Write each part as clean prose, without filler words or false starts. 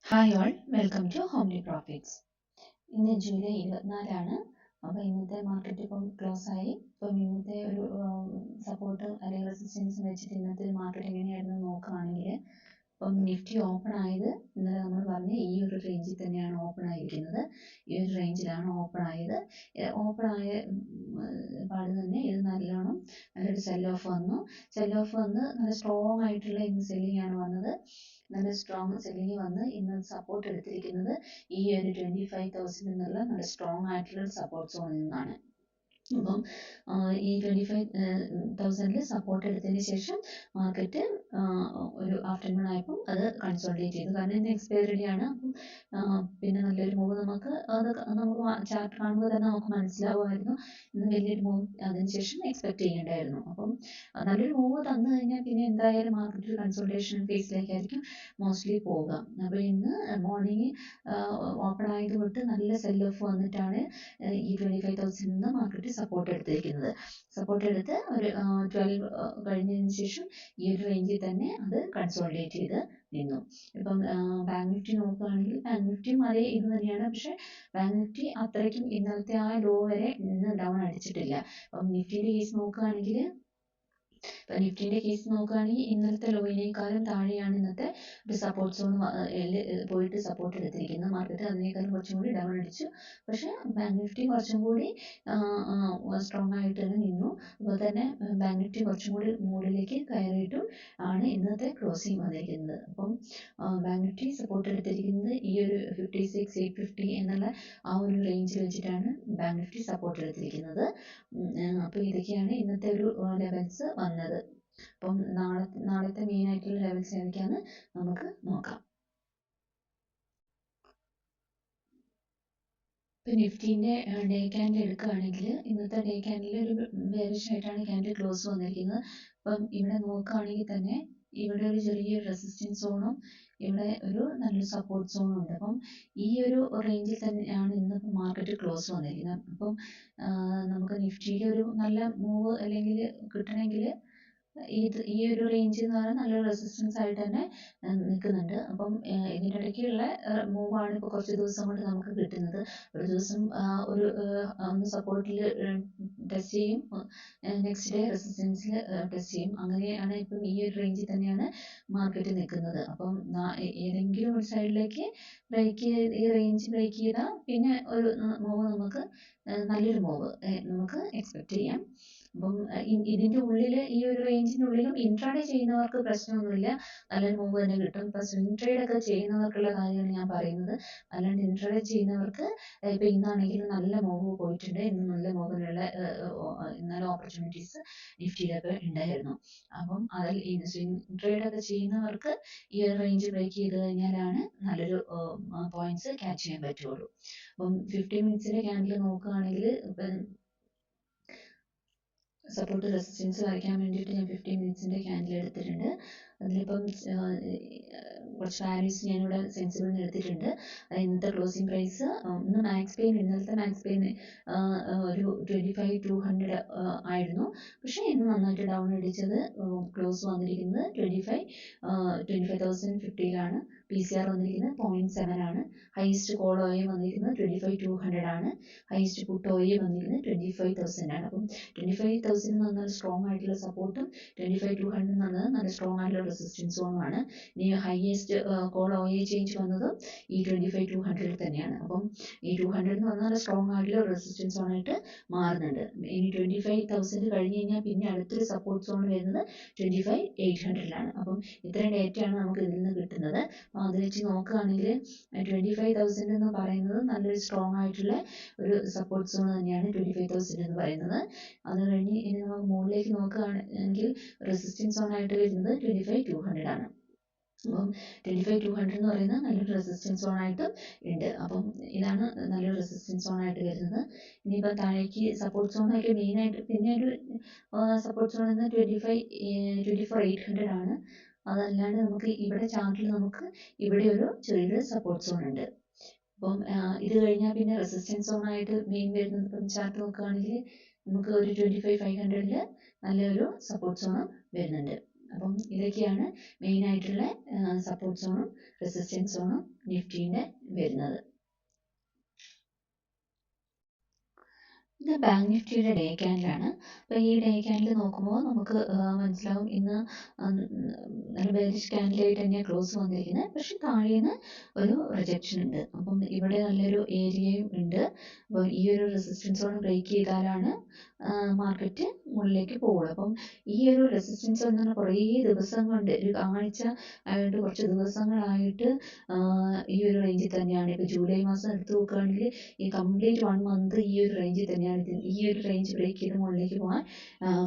Hi all, welcome to homely profits. ഇന്ന് July 24 അപ്പോൾ ഇന്നത്തെ മാർക്കറ്റ് ഇപ്പം ക്ലോസ് ആയി. ഇപ്പം ഇന്നത്തെ ഒരു സപ്പോർട്ട് അല്ലെങ്കിൽ റെസിസ്റ്റൻസ് വെച്ചിട്ട് ഇന്നത്തെ മാർക്കറ്റ് എങ്ങനെയായിരുന്നു നോക്കുകയാണെങ്കിൽ ഇപ്പം നിഫ്റ്റി ഓപ്പൺ ആയത് ഇന്നലെ നമ്മൾ പറഞ്ഞ ഈ ഒരു റേഞ്ചിൽ തന്നെയാണ് ഓപ്പൺ ആയിരിക്കുന്നത്. ഈ ഒരു റേഞ്ചിലാണ് ഓപ്പൺ ആയത്. ഓപ്പൺ ആയ പാട് തന്നെ ഇത് നല്ലൊരു സെൽ ഓഫ് വന്ന് നല്ല സ്ട്രോങ് ആയിട്ടുള്ള ഇന്ന് സെല്ലിംഗ് ആണ് വന്നത്. നല്ല സ്ട്രോങ് സെല്ലിംഗ് വന്ന് ഇന്ന് സപ്പോർട്ട് എടുത്തിരിക്കുന്നത് ഈ ഒരു 25,000 എന്നുള്ള നല്ല സ്ട്രോങ് ആയിട്ടുള്ള സപ്പോർട്ട് സോണിൽ നിന്നാണ്. അപ്പം ഈ 25,000 സപ്പോർട്ട് എടുത്തതിന് ശേഷം മാർക്കറ്റ് ഒരു ആഫ്റ്റർനൂൺ ആയപ്പോൾ അത് കൺസോളിഡേറ്റ് ചെയ്തു. കാരണം ഇന്ന് എക്സ്പയറി ആണ്. അപ്പം പിന്നെ നല്ലൊരു മൂവ് നമുക്ക് ചാർട്ട് കാണുമ്പോൾ തന്നെ നമുക്ക് മനസ്സിലാവുമായിരുന്നു ഇന്ന് വലിയൊരു മൂവ് അതിനുശേഷം എക്സ്പെക്ട് ചെയ്യേണ്ടായിരുന്നു. അപ്പം നല്ലൊരു മൂവ് തന്നു കഴിഞ്ഞാൽ പിന്നെ എന്തായാലും മാർക്കറ്റ് ഒരു കൺസോളിഡേഷൻ ഫേസിലേക്കായിരിക്കും മോസ്റ്റ്ലി പോവുക. അപ്പോൾ ഇന്ന് മോർണിംഗ് ഓപ്പൺ ആയത് തൊട്ട് നല്ല സെൽ ഓഫ് വന്നിട്ടാണ് ഈ 25,000 നിന്ന് മാർക്കറ്റ് സപ്പോർട്ട് എടുത്തിരിക്കുന്നത്. സപ്പോർട്ട് എടുത്ത് ഒരു 12 കഴിഞ്ഞതിന് ശേഷം ഈ ഒരു റേഞ്ചിൽ തന്നെ അത് കൺസോളിഡേറ്റ് ചെയ്ത് നിന്നു. ഇപ്പം ബാങ്ക് നിഫ്റ്റി നോക്കുകയാണെങ്കിൽ ബാങ്ക് നിഫ്റ്റിയും അതേ ഇത് തന്നെയാണ്. പക്ഷേ ബാങ്ക് നിഫ്റ്റി അത്രയ്ക്കും ഇന്നലത്തെ ആ ലോ വരെ ഇന്ന് ഡൗൺ അടിച്ചിട്ടില്ല. അപ്പം നിഫ്റ്റിയുടെ കേസ് നോക്കുകയാണെങ്കിൽ ഇന്നലത്തെ ലോയിനേക്കാളും താഴെയാണ് ഇന്നത്തെ ഒരു സപ്പോർട്ട് സോൺ പോയിട്ട് സപ്പോർട്ട് എടുത്തിരിക്കുന്നത്. മാർക്കറ്റ് അതിനേക്കാളും കുറച്ചും കൂടി ഡൗൺ അടിച്ചു. പക്ഷേ ബാങ്ക് നിഫ്റ്റി കുറച്ചും കൂടി സ്ട്രോങ് ആയിട്ട് തന്നെ നിന്നു. അതുപോലെ തന്നെ ബാങ്ക് നിഫ്റ്റി കുറച്ചും കൂടി മുകളിലേക്ക് കയറിയിട്ടും ആണ് ഇന്നത്തെ ക്ലോസിംഗ് വന്നിരിക്കുന്നത്. അപ്പം ബാങ്ക് നിഫ്റ്റി സപ്പോർട്ട് എടുത്തിരിക്കുന്നത് ഈ ഒരു 56,850 എന്നുള്ള ആ ഒരു റേഞ്ചിൽ വെച്ചിട്ടാണ് ബാങ്ക് നിഫ്റ്റി സപ്പോർട്ട് എടുത്തിരിക്കുന്നത്. അപ്പോൾ ഇതൊക്കെയാണ് ഇന്നത്തെ ഒരു ലെവൽസ് വന്നത്. അപ്പം നാളത്തെ മെയിൻ ആയിട്ടുള്ള ലെവൽസ് ഏതൊക്കെയാണെന്ന് നമുക്ക് നോക്കാം. ഇപ്പം നിഫ്റ്റീൻ്റെ ഡേ ക്യാൻഡിൽ എടുക്കുകയാണെങ്കിൽ ഇന്നത്തെ ഡേ ക്യാൻഡിൽ ഒരു ബെയറിഷ് ആയിട്ടാണ് ക്യാൻഡിൽ ക്ലോസ് വന്നിരിക്കുന്നത്. അപ്പം ഇവിടെ നോക്കുകയാണെങ്കിൽ തന്നെ ഇവിടെ ഒരു ചെറിയൊരു റെസിസ്റ്റൻസ് സോണും ഇവിടെ ഒരു നല്ലൊരു സപ്പോർട്ട് സോണും ഉണ്ട്. അപ്പം ഈ ഒരു റേഞ്ചിൽ തന്നെയാണ് ഇന്ന് മാർക്കറ്റ് ക്ലോസ് വന്നിരിക്കുന്നത്. അപ്പം നമുക്ക് നിഫ്റ്റിയിൽ ഒരു നല്ല മൂവ് അല്ലെങ്കിൽ കിട്ടണമെങ്കിൽ ഈ ഒരു റേഞ്ച് എന്ന് പറഞ്ഞാൽ നല്ലൊരു റെസിസ്റ്റൻസ് ആയിട്ട് തന്നെ നിൽക്കുന്നുണ്ട്. അപ്പം ഇതിൻ്റെ ഇടയ്ക്കുള്ള മൂവാണ് ഇപ്പോൾ കുറച്ച് ദിവസം കൊണ്ട് നമുക്ക് കിട്ടുന്നത്. ഒരു ദിവസം ഒന്ന് സപ്പോർട്ടിൽ ടെസ്റ്റ് ചെയ്യും, നെക്സ്റ്റ് ഡേ റെസിസ്റ്റൻസിൽ ടെസ്റ്റ് ചെയ്യും. അങ്ങനെയാണ് ഇപ്പം ഈ ഒരു റേഞ്ചിൽ തന്നെയാണ് മാർക്കറ്റ് നിൽക്കുന്നത്. അപ്പം ഏതെങ്കിലും ഒരു സൈഡിലേക്ക് ഈ റേഞ്ച് ബ്രേക്ക് ചെയ്താൽ പിന്നെ ഒരു മൂവ് നമുക്ക് നല്ലൊരു മൂവ് നമുക്ക് എക്സ്പെക്ട് ചെയ്യാം. അപ്പം ഇതിൻ്റെ ഉള്ളിൽ ഈ ഒരു റേഞ്ചിൻ്റെ ഉള്ളിലും ഇൻട്രാഡേ ചെയ്യുന്നവർക്ക് പ്രശ്നമൊന്നുമില്ല, നല്ലൊരു മൂവ് തന്നെ കിട്ടും. ഇപ്പം സ്വിംഗ് ട്രേഡ് ഒക്കെ ചെയ്യുന്നവർക്കുള്ള കാര്യമാണ് ഞാൻ പറയുന്നത്. അല്ലാണ്ട് ഇൻട്രാഡേ ചെയ്യുന്നവർക്ക് ഇപ്പം ഇന്നാണെങ്കിലും നല്ല മൂവ് പോയിട്ടുണ്ട്. ഇന്ന് നല്ല മൂവിനുള്ള നല്ല ഓപ്പർച്യൂണിറ്റീസ് നിഫ്റ്റിയിലൊക്കെ ഉണ്ടായിരുന്നു. അപ്പം അതിൽ ഈ സ്വിംഗ് ട്രേഡ് ഒക്കെ ചെയ്യുന്നവർക്ക് ഈ ഒരു റേഞ്ച് ബ്രേക്ക് ചെയ്ത് കഴിഞ്ഞാലാണ് നല്ലൊരു പോയിന്റ്സ് ക്യാച്ച് ചെയ്യാൻ പറ്റുള്ളൂ. അപ്പം 15 മിനിറ്റ്സിൻ്റെ ക്യാൻഡിൽ നോക്കുകയാണെങ്കിൽ ഇപ്പം സപ്പോർട്ട് റെസിസ്റ്റൻസ് വരയ്ക്കാൻ വേണ്ടിയിട്ട് ഞാൻ 15 മിനിറ്റ്സിൻ്റെ ക്യാൻഡിൽ എടുത്തിട്ടുണ്ട്. അതിലിപ്പം കുറച്ച് വാല്യൂസ് ഞാനിവിടെ സെൻസിബിളിന് എടുത്തിട്ടുണ്ട്. ഇന്നത്തെ ക്ലോസിംഗ് പ്രൈസ് ഇന്നലത്തെ മാക്സ് പെയിൻ ഒരു 25,200 ആയിരുന്നു. പക്ഷേ ഇന്ന് നന്നായിട്ട് ഡൗൺ അടിച്ചത് ക്ലോസ് വന്നിരിക്കുന്നത് 25,050 PCR വന്നിരിക്കുന്നത് 0.7 ആണ്. ഹൈസ്റ്റ് കോൾ OA വന്നിരിക്കുന്നത് 25,200 ആണ്. ഹൈസ്റ്റ് പുട്ട് OA വന്നിരിക്കുന്നത് 25,000 ആണ്. അപ്പം 25,000 എന്ന് പറഞ്ഞാൽ സ്ട്രോങ് ആയിട്ടുള്ള സപ്പോർട്ടും 25,200 എന്ന് പറഞ്ഞാൽ നല്ല സ്ട്രോങ് ആയിട്ടുള്ള റെസിസ്റ്റൻസുമാണ്. ഇനി ഹൈയസ്റ്റ് കോൾ OA ചേഞ്ച് വന്നതും ഈ 25,200 തന്നെയാണ്. അപ്പം ഈ 200 എന്ന് പറഞ്ഞാൽ സ്ട്രോങ് ആയിട്ടുള്ള റെസിസ്റ്റൻസ് സോണായിട്ട് മാറുന്നുണ്ട്. ഇനി 25,000 കഴിഞ്ഞ് കഴിഞ്ഞാൽ പിന്നെ അടുത്തൊരു സപ്പോർട്ട് സോൺ വരുന്നത് 25,800 അപ്പം ഇത്രയും ഡേറ്റയാണ് നമുക്ക് ഇതിൽ നിന്ന് കിട്ടുന്നത്. അപ്പോൾ അത് വെച്ച് നോക്കുകയാണെങ്കിൽ 25,000 എന്ന് പറയുന്നത് നല്ലൊരു സ്ട്രോങ് ആയിട്ടുള്ള ഒരു സപ്പോർട്ട് സോൺ തന്നെയാണ് 25,000 എന്ന് പറയുന്നത്. അത് കഴിഞ്ഞ് ഇനി നമുക്ക് മുകളിലേക്ക് നോക്കുകയാണെങ്കിൽ റെസിസ്റ്റൻസ് സോൺ ആയിട്ട് വരുന്നത് 25,200 ആണ്. അപ്പം 25,200 എന്ന് പറയുന്നത് നല്ലൊരു റെസിസ്റ്റൻസ് സോൺ ആയിട്ടും ഉണ്ട്. അപ്പം ഇതാണ് നല്ലൊരു റെസിസ്റ്റൻസ് സോൺ ആയിട്ട് വരുന്നത്. ഇനിയിപ്പോൾ താഴേക്ക് സപ്പോർട്ട് സോണൊക്കെ മെയിനായിട്ട് പിന്നെ ഒരു സപ്പോർട്ട് സോൺ എന്ന് 24,800 ആണ്. അതല്ലാണ്ട് നമുക്ക് ഇവിടെ ചാർട്ടിൽ നമുക്ക് ഇവിടെ ഒരു ചെറിയൊരു സപ്പോർട്ട് സോൺ ഉണ്ട്. അപ്പം ഇത് കഴിഞ്ഞാൽ പിന്നെ റെസിസ്റ്റൻസ് സോൺ ആയിട്ട് മെയിൻ വരുന്നത് ഇപ്പം ചാർട്ട് നോക്കുകയാണെങ്കിൽ നമുക്ക് ഒരു 25,500 നല്ലൊരു സപ്പോർട്ട് സോൺ വരുന്നുണ്ട്. അപ്പം ഇതൊക്കെയാണ് മെയിൻ ആയിട്ടുള്ള സപ്പോർട്ട് സോണും റെസിസ്റ്റൻസ് സോണും നിഫ്റ്റിയുടെ വരുന്നത്. ഇത് ബാങ്ക് നിഫ്റ്റിയുടെ ഡേ ക്യാൻഡിലാണ്. അപ്പോൾ ഈ ഡേ ക്യാൻഡിൽ നോക്കുമ്പോൾ നമുക്ക് മനസ്സിലാവും ഇന്ന് നല്ല ബെയറിഷ് ക്യാൻഡിലായിട്ട് തന്നെയാണ് ക്ലോസ് വന്നിരിക്കുന്നത്. പക്ഷെ താഴേന്ന് ഒരു റിജക്ഷൻ ഉണ്ട്. അപ്പം ഇവിടെ നല്ലൊരു ഏരിയയും ഉണ്ട്. അപ്പോൾ ഈ ഒരു റെസിസ്റ്റൻസ് സോൺ ബ്രേക്ക് ചെയ്താലാണ് മാർക്കറ്റ് മുകളിലേക്ക് പോകുള്ളൂ. അപ്പം ഈ ഒരു റെസിസ്റ്റൻസ് എന്ന് പറഞ്ഞാൽ കുറേ ദിവസം കൊണ്ട് ഒരു ആഴ്ച ആയിട്ട് കുറച്ച് ദിവസങ്ങളായിട്ട് ഈ ഒരു റേഞ്ചിൽ തന്നെയാണ്. ഇപ്പോൾ ജൂലൈ മാസം എടുത്ത് നോക്കുകയാണെങ്കിൽ ഈ കംപ്ലീറ്റ് 1 മന്ത് ഈ ഒരു റേഞ്ചിൽ തന്നെയാണ്. ഈ ഒരു റേഞ്ച് ബ്രേക്ക് ചെയ്ത് മുകളിലേക്ക് പോകാൻ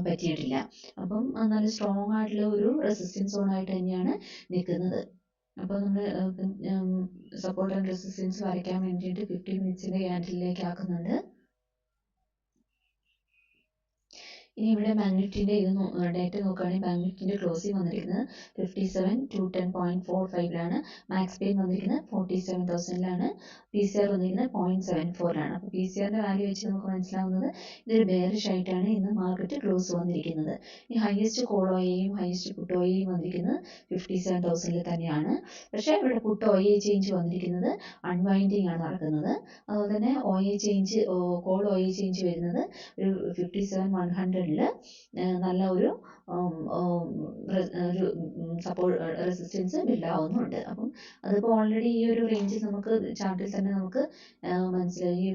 പറ്റിയിട്ടില്ല. അപ്പം നല്ല സ്ട്രോങ് ആയിട്ടുള്ള ഒരു റെസിസ്റ്റൻസ് സോൺ ആയിട്ട് തന്നെയാണ് നിൽക്കുന്നത്. അപ്പോൾ നമ്മൾ സപ്പോർട്ട് ആൻഡ് റെസിസ്റ്റൻസ് വരയ്ക്കാൻ വേണ്ടിയിട്ട് 15 മിനിറ്റ്സിൻ്റെ ക്യാൻഡിലേക്ക് ആക്കുന്നുണ്ട്. ഇനി ഇവിടെ ബാങ്ക് നിഫ്റ്റിൻ്റെ ഡേറ്റ നോക്കുകയാണെങ്കിൽ ബാങ്ക് നിഫ്റ്റിൻ്റെ ക്ലോസിംഗ് വന്നിരിക്കുന്നത് 57,210.45 മാക്സ് പെയിൻ വന്നിരിക്കുന്നത് 47,000 PCR വന്നിരിക്കുന്നത് 0.74 അപ്പോൾ PCRൻ്റെ വാല്യൂ വെച്ച് നമുക്ക് മനസ്സിലാവുന്നത് ഇതൊരു ബെയറിഷ് ആയിട്ടാണ് ഇന്ന് മാർക്കറ്റ് ക്ലോസ് വന്നിരിക്കുന്നത്. ഈ ഹയസ്റ്റ് കോൾ OA-യും ഹയസ്റ്റ് പുട്ട് OA-യും വന്നിരിക്കുന്നത് 57,000 തന്നെയാണ്. പക്ഷേ ഇവിടെ പുട്ട് OA ചേഞ്ച് വന്നിരിക്കുന്നത് അൺവൈൻഡിങ് ആണ് നടക്കുന്നത്. അതുപോലെ തന്നെ കോൾ OA ചേഞ്ച് വരുന്നത് ഒരു 57,100 നല്ല ഒരു റെസിസ്റ്റൻസ് ബിൽഡ് ആവുന്നുണ്ട്. അപ്പം അതിപ്പോൾ ഓൾറെഡി ഈ ഒരു റേഞ്ച് നമുക്ക് ചാർട്ടിൽ തന്നെ നമുക്ക് മനസ്സിലായി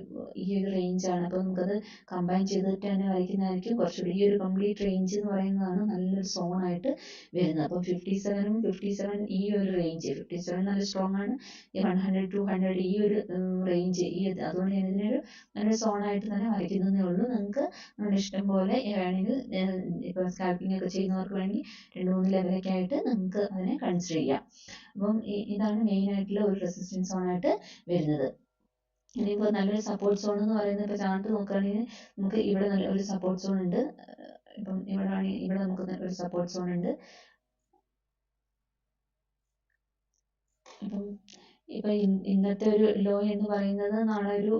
ഈ ഒരു റേഞ്ചാണ്. അപ്പോൾ നമുക്കത് കമ്പൈൻ ചെയ്തിട്ട് തന്നെ വരയ്ക്കുന്നതായിരിക്കും കുറച്ചുകൂടി. ഈ ഒരു കംപ്ലീറ്റ് റേഞ്ച് എന്ന് പറയുന്നതാണ് നല്ലൊരു സോണായിട്ട് വരുന്നത്. അപ്പം 57 ഈ ഒരു റേഞ്ച് 57 നല്ല സ്ട്രോങ് ആണ്. ഈ 100 200 ഈ ഒരു റേഞ്ച് അതുകൊണ്ട് ഞാൻ ഇതിനൊരു നല്ലൊരു സോണായിട്ട് തന്നെ വരയ്ക്കുന്നതേ ഉള്ളൂ. നിങ്ങൾക്ക് നമ്മുടെ ഇഷ്ടം പോലെ വേണമെങ്കിൽ ഇപ്പോൾ സ്കാൽപ്പിംഗ് ഒക്കെ ചെയ്യുന്നവർക്ക് വേണമെങ്കിൽ 2-3 ലെവലൊക്കെ ആയിട്ട് നമുക്ക് അതിനെ കൺസിഡർ ചെയ്യാം. അപ്പം ഇതാണ് മെയിൻ ആയിട്ടുള്ള ഒരു റെസിസ്റ്റൻസ് സോണായിട്ട് വരുന്നത്. ഇനിയിപ്പോൾ നല്ലൊരു സപ്പോർട്ട് സോൺ എന്ന് പറയുന്നത് ഇപ്പോൾ ചാർട്ട് നോക്കുകയാണെങ്കിൽ നമുക്ക് ഇവിടെ നല്ല ഒരു സപ്പോർട്ട് സോൺ ഉണ്ട്. ഇപ്പം ഇവിടെ ആണെങ്കിൽ ഇവിടെ നമുക്ക് ഒരു സപ്പോർട്ട് സോൺ ഉണ്ട്. ഇപ്പം ഇന്നത്തെ ഒരു ലോ എന്ന് പറയുന്നത് നാളെ ഒരു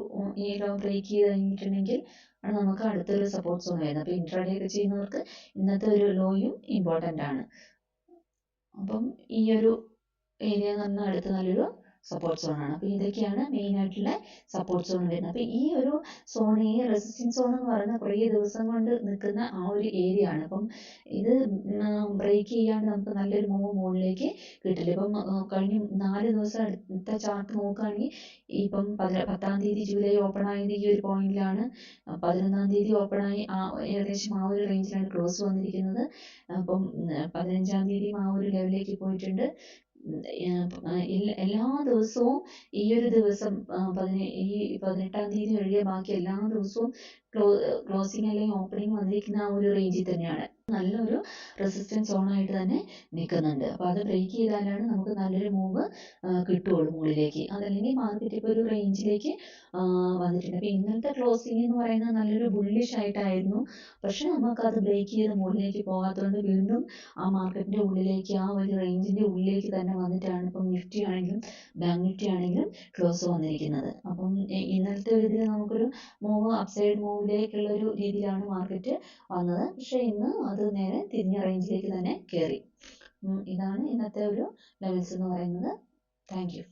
ഈ ലോ ബ്രേക്ക് ചെയ്ത് കഴിഞ്ഞിട്ടുണ്ടെങ്കിൽ ആണ് നമുക്ക് അടുത്തൊരു സപ്പോർട്ട് സോൺ വരുന്നത്. അപ്പോൾ ഇൻട്രാഡേ ഒക്കെ ചെയ്യുന്നവർക്ക് ഇന്നത്തെ ഒരു ലോയും ഇമ്പോർട്ടൻ്റ് ആണ്. അപ്പം ഈ ഒരു ഏരിയ എന്ന് പറഞ്ഞാൽ അടുത്ത നല്ലൊരു സപ്പോർട്ട് സോണാണ്. അപ്പോൾ ഇതൊക്കെയാണ് മെയിൻ ആയിട്ടുള്ള സപ്പോർട്ട് സോൺ വരുന്നത്. അപ്പോൾ ഈ ഒരു സോൺ ഈ റെസിസ്റ്റൻസ് സോൺ എന്ന് പറയുന്നത് കുറേ ദിവസം കൊണ്ട് നിൽക്കുന്ന ആ ഒരു ഏരിയ ആണ്. അപ്പം ഇത് ബ്രേക്ക് ചെയ്യാണ്ട് നമുക്ക് നല്ലൊരു മൂവ് മുകളിലേക്ക് കിട്ടില്ല. ഇപ്പം കഴിഞ്ഞ 4 ദിവസം അടുത്ത ചാർട്ട് നോക്കുകയാണെങ്കിൽ ഇപ്പം 10-ാം തീയതി ജൂലൈ ഓപ്പൺ ആയത് ഈ ഒരു പോയിന്റിലാണ്. 11-ാം തീയതി ഓപ്പൺ ആയി ഏകദേശം ആ ഒരു റേഞ്ചിലാണ് ക്ലോസ് വന്നിരിക്കുന്നത്. അപ്പം 15-ാം തീയതിയും ആ ഒരു ലെവലിലേക്ക് പോയിട്ടുണ്ട്. എല്ലാ ദിവസവും ഈ ഒരു ദിവസം ഈ 18-ാം തീയതി ഒഴികെ ബാക്കി എല്ലാ ദിവസവും ക്ലോസിംഗ് അല്ലെങ്കിൽ ഓപ്പണിംഗ് വന്നിരിക്കുന്ന ആ ഒരു റേഞ്ചിൽ തന്നെയാണ്. നല്ലൊരു റെസിസ്റ്റൻസ് സോണായിട്ട് തന്നെ നിൽക്കുന്നുണ്ട്. അപ്പോൾ അത് ബ്രേക്ക് ചെയ്താലാണ് നമുക്ക് നല്ലൊരു മൂവ് കിട്ടുകയുള്ളൂ മുകളിലേക്ക്. അതല്ലെങ്കിൽ മാർക്കറ്റ് ഇപ്പോൾ ഒരു റേഞ്ചിലേക്ക് വന്നിട്ടുണ്ട്. അപ്പോൾ ഇന്നത്തെ ക്ലോസിംഗ് എന്ന് പറയുന്നത് നല്ലൊരു ബുള്ളിഷ് ആയിട്ടായിരുന്നു. പക്ഷെ നമുക്കത് ബ്രേക്ക് ചെയ്ത് മുകളിലേക്ക് പോകാത്തതുകൊണ്ട് വീണ്ടും ആ മാർക്കറ്റിൻ്റെ ഉള്ളിലേക്ക് ആ ഒരു റേഞ്ചിൻ്റെ ഉള്ളിലേക്ക് തന്നെ വന്നിട്ടാണ് ഇപ്പം നിഫ്റ്റി ആണെങ്കിലും ബാങ്ക് നിഫ്റ്റി ആണെങ്കിലും ക്ലോസ് വന്നിരിക്കുന്നത്. അപ്പം ഇന്നലത്തെ ഒരു ഇതിൽ നമുക്കൊരു മൂവ് അപ്സൈഡ് മൂവിലേക്കുള്ളൊരു രീതിയിലാണ് മാർക്കറ്റ് വന്നത്. പക്ഷേ ഇന്ന് അത് നേരെ തിരിഞ്ഞ റേഞ്ചിലേക്ക് തന്നെ കയറി. ഇതാണ് ഇന്നത്തെ ഒരു ലെവൽസ് എന്ന് പറയുന്നത്. Thank you.